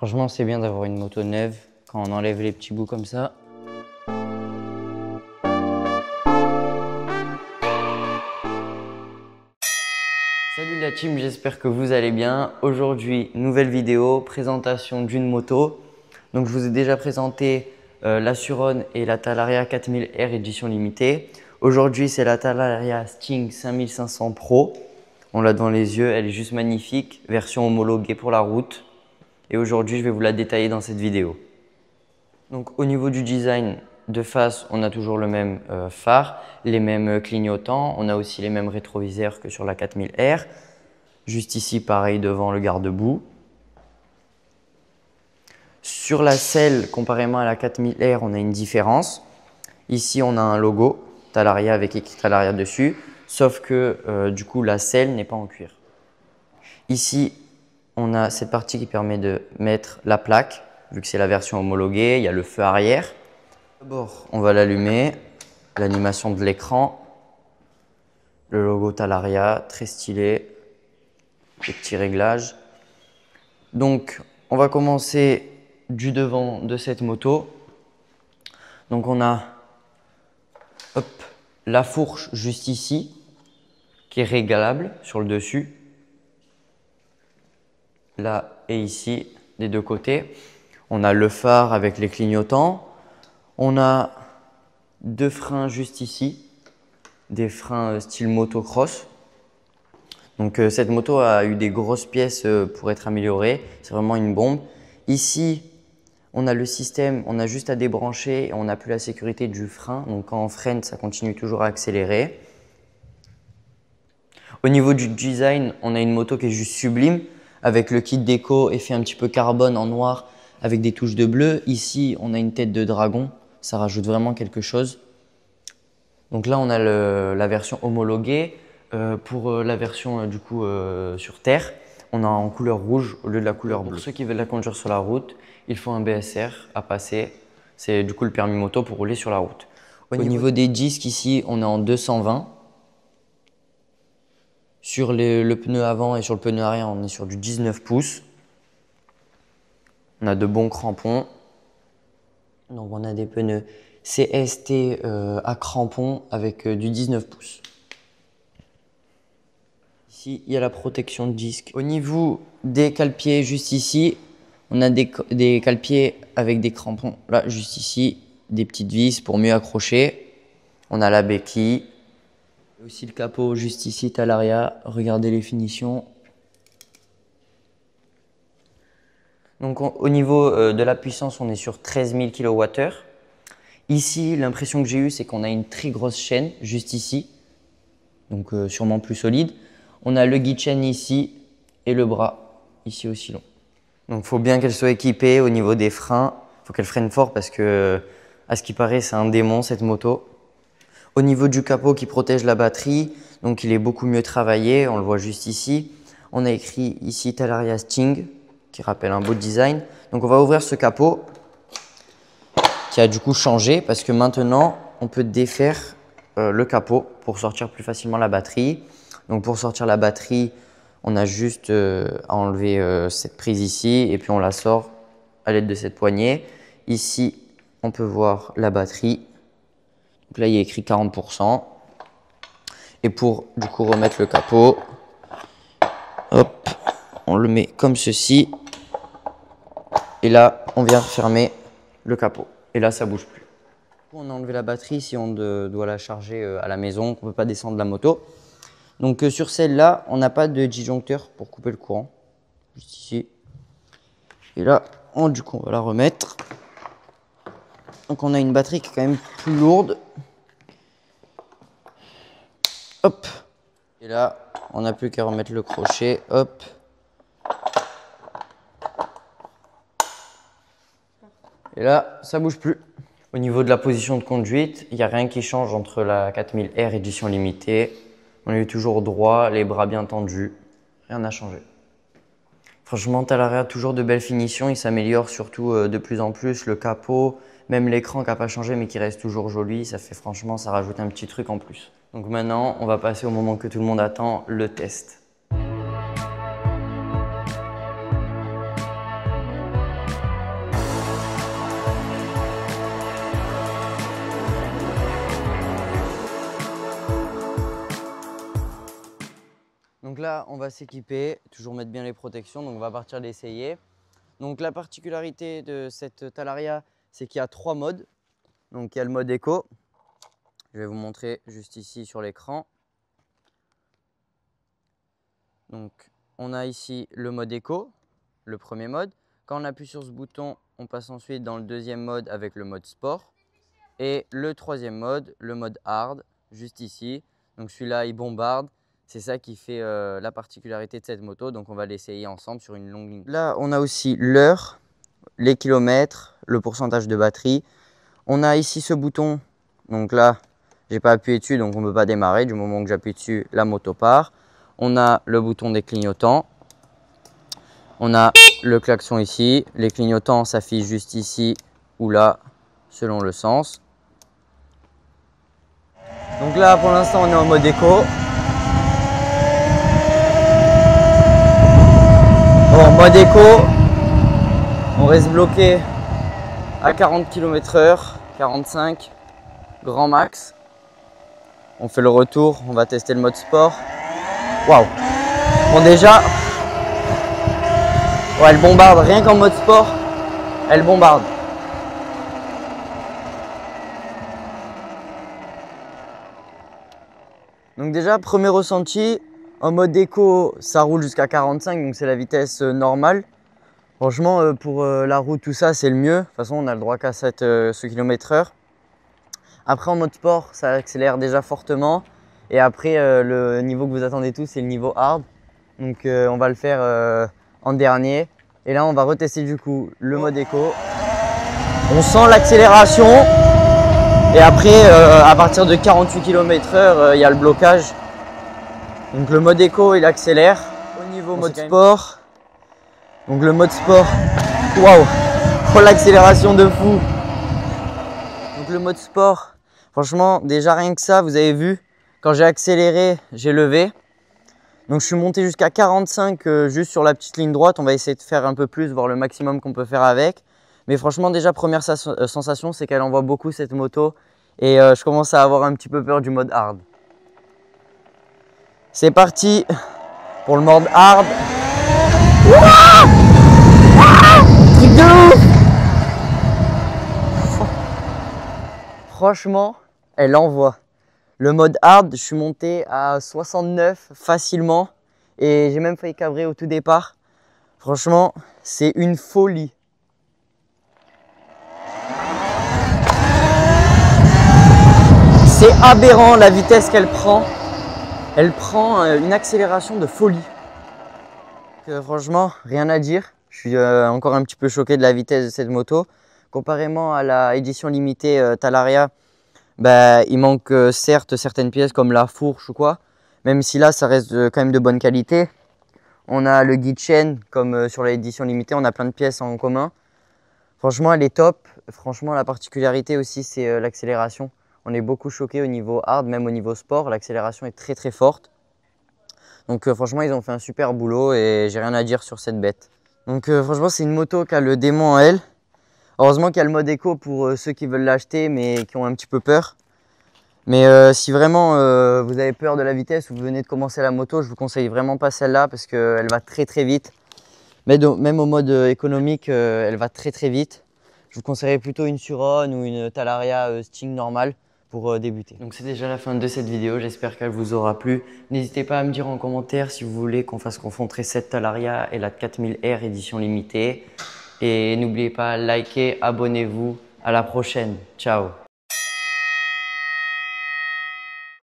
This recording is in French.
Franchement, c'est bien d'avoir une moto neuve quand on enlève les petits bouts comme ça. Salut la team, j'espère que vous allez bien. Aujourd'hui, nouvelle vidéo, présentation d'une moto. Donc je vous ai déjà présenté la Suron et la Talaria 4000R édition limitée. Aujourd'hui, c'est la Talaria Sting 5500 Pro. On l'a devant les yeux, elle est juste magnifique, version homologuée pour la route. Et aujourd'hui, je vais vous la détailler dans cette vidéo. Donc au niveau du design de face, on a toujours le même phare, les mêmes clignotants. On a aussi les mêmes rétroviseurs que sur la 4000R. Juste ici, pareil, devant le garde-boue. Sur la selle, comparément à la 4000R, on a une différence. Ici, on a un logo Talaria avec écrit Talaria dessus, sauf que du coup, la selle n'est pas en cuir. Ici, on a cette partie qui permet de mettre la plaque, vu que c'est la version homologuée. Il y a le feu arrière. D'abord, on va l'allumer, l'animation de l'écran, le logo Talaria, très stylé, les petits réglages. Donc, on va commencer du devant de cette moto. Donc, on a la fourche juste ici, qui est réglable sur le dessus. Là et ici, des deux côtés. On a le phare avec les clignotants. On a deux freins juste ici, des freins style motocross. Donc cette moto a eu des grosses pièces pour être améliorée. C'est vraiment une bombe. Ici, on a le système, on a juste à débrancher et on n'a plus la sécurité du frein. Donc quand on freine, ça continue toujours à accélérer. Au niveau du design, on a une moto qui est juste sublime avec le kit déco effet un petit peu carbone en noir avec des touches de bleu. Ici, on a une tête de dragon. Ça rajoute vraiment quelque chose. Donc là, on a la version homologuée. Pour la version du coup sur terre, on a en couleur rouge au lieu de la couleur bleue. Pour ceux qui veulent la conduire sur la route, il faut un BSR à passer. C'est du coup le permis moto pour rouler sur la route. Au niveau des disques, ici, on est en 220. Sur le pneu avant et sur le pneu arrière, on est sur du 19 pouces. On a de bons crampons. Donc on a des pneus CST à crampons avec du 19 pouces. Ici, il y a la protection de disque. Au niveau des cale-pieds, juste ici, on a des cale-pieds avec des crampons. Là, juste ici, des petites vis pour mieux accrocher. On a la béquille. Aussi le capot juste ici, Talaria. Regardez les finitions. Donc au niveau de la puissance, on est sur 13 000 kWh. Ici, l'impression que j'ai eue, c'est qu'on a une très grosse chaîne juste ici. Donc sûrement plus solide. On a le guide chaîne ici et le bras ici aussi long. Donc il faut bien qu'elle soit équipée au niveau des freins. Il faut qu'elle freine fort parce que, à ce qui paraît, c'est un démon cette moto. Au niveau du capot qui protège la batterie, donc il est beaucoup mieux travaillé, on le voit juste ici. On a écrit ici Talaria Sting, qui rappelle un beau design. Donc on va ouvrir ce capot, qui a du coup changé, parce que maintenant, on peut défaire le capot pour sortir plus facilement la batterie. Donc pour sortir la batterie, on a juste à enlever cette prise ici, et puis on la sort à l'aide de cette poignée. Ici, on peut voir la batterie. Donc là, il y a écrit 40%. Et pour du coup remettre le capot, hop, on le met comme ceci. Et là, on vient fermer le capot. Et là, ça ne bouge plus. On a enlevé la batterie si on doit la charger à la maison, qu'on ne peut pas descendre la moto. Donc sur celle-là, on n'a pas de disjoncteur pour couper le courant. Juste ici. Et là, du coup, on va la remettre. Donc on a une batterie qui est quand même plus lourde. Hop. Et là, on n'a plus qu'à remettre le crochet. Hop. Et là, ça bouge plus. Au niveau de la position de conduite, il n'y a rien qui change entre la 4000R édition limitée. On est toujours droit, les bras bien tendus. Rien n'a changé. Franchement, Talaria a toujours de belles finitions. Il s'améliore surtout de plus en plus. Le capot, même l'écran qui n'a pas changé mais qui reste toujours joli. Ça fait franchement, ça rajoute un petit truc en plus. Donc maintenant, on va passer au moment que tout le monde attend, le test. là, on va s'équiper, toujours mettre bien les protections, donc on va partir l'essayer. Donc la particularité de cette Talaria, c'est qu'il y a 3 modes. Donc il y a le mode éco, je vais vous montrer juste ici sur l'écran. Donc on a ici le mode éco, le premier mode. Quand on appuie sur ce bouton, on passe ensuite dans le deuxième mode avec le mode sport. Et le troisième mode, le mode hard, juste ici. Donc celui-là, il bombarde. C'est ça qui fait la particularité de cette moto. Donc on va l'essayer ensemble sur une longue ligne. Là, on a aussi l'heure, les kilomètres, le pourcentage de batterie. On a ici ce bouton. Donc là, j'ai pas appuyé dessus, donc on ne peut pas démarrer. Du moment que j'appuie dessus, la moto part. On a le bouton des clignotants. On a le klaxon ici. Les clignotants s'affichent juste ici ou là, selon le sens. Donc là, pour l'instant, on est en mode éco. Bon, mode éco, on reste bloqué à 40 km/h, 45, grand max. On fait le retour, on va tester le mode sport. Waouh! Bon, déjà, ouais, elle bombarde, rien qu'en mode sport, elle bombarde. Donc déjà, premier ressenti, en mode éco, ça roule jusqu'à 45, donc c'est la vitesse normale. Franchement, pour la route, tout ça, c'est le mieux. De toute façon, on a le droit qu'à ce km/h. Après, en mode sport, ça accélère déjà fortement. Et après, le niveau que vous attendez tous, c'est le niveau hard. Donc, on va le faire en dernier. Et là, on va retester du coup le mode éco. On sent l'accélération. Et après, à partir de 48 km/h, il y a le blocage. Donc le mode éco, il accélère. Au niveau mode sport, donc le mode sport, waouh, oh, l'accélération de fou. Donc le mode sport, franchement, déjà rien que ça, vous avez vu, quand j'ai accéléré, j'ai levé. Donc je suis monté jusqu'à 45 juste sur la petite ligne droite. On va essayer de faire un peu plus, voir le maximum qu'on peut faire avec. Mais franchement, déjà, première sensation, c'est qu'elle envoie beaucoup cette moto. Et je commence à avoir un petit peu peur du mode hard. C'est parti pour le mode hard. Truc de ouf! Franchement, elle envoie. Le mode hard, je suis monté à 69 facilement. Et j'ai même failli cabrer au tout départ. Franchement, c'est une folie. C'est aberrant la vitesse qu'elle prend. Elle prend une accélération de folie. Franchement, rien à dire. Je suis encore un petit peu choqué de la vitesse de cette moto. Comparément à la édition limitée Talaria, bah, il manque certes certaines pièces comme la fourche ou quoi. Même si là, ça reste quand même de bonne qualité. On a le guide chaîne comme sur l'édition limitée. On a plein de pièces en commun. Franchement, elle est top. Franchement, la particularité aussi, c'est l'accélération. On est beaucoup choqué au niveau hard, même au niveau sport. L'accélération est très très forte. Donc franchement, ils ont fait un super boulot et j'ai rien à dire sur cette bête. Donc franchement, c'est une moto qui a le démon en elle. Heureusement qu'il y a le mode éco pour ceux qui veulent l'acheter mais qui ont un petit peu peur. Mais si vraiment vous avez peur de la vitesse ou vous venez de commencer la moto, je vous conseille vraiment pas celle-là parce qu'elle va très très vite. Mais même au mode économique, elle va très très vite. Je vous conseillerais plutôt une Suron ou une Talaria Sting normale pour débuter. Donc c'est déjà la fin de cette vidéo, j'espère qu'elle vous aura plu. N'hésitez pas à me dire en commentaire si vous voulez qu'on fasse confronter cette Talaria et la 4000R édition limitée. Et n'oubliez pas, likez, abonnez-vous. À la prochaine. Ciao.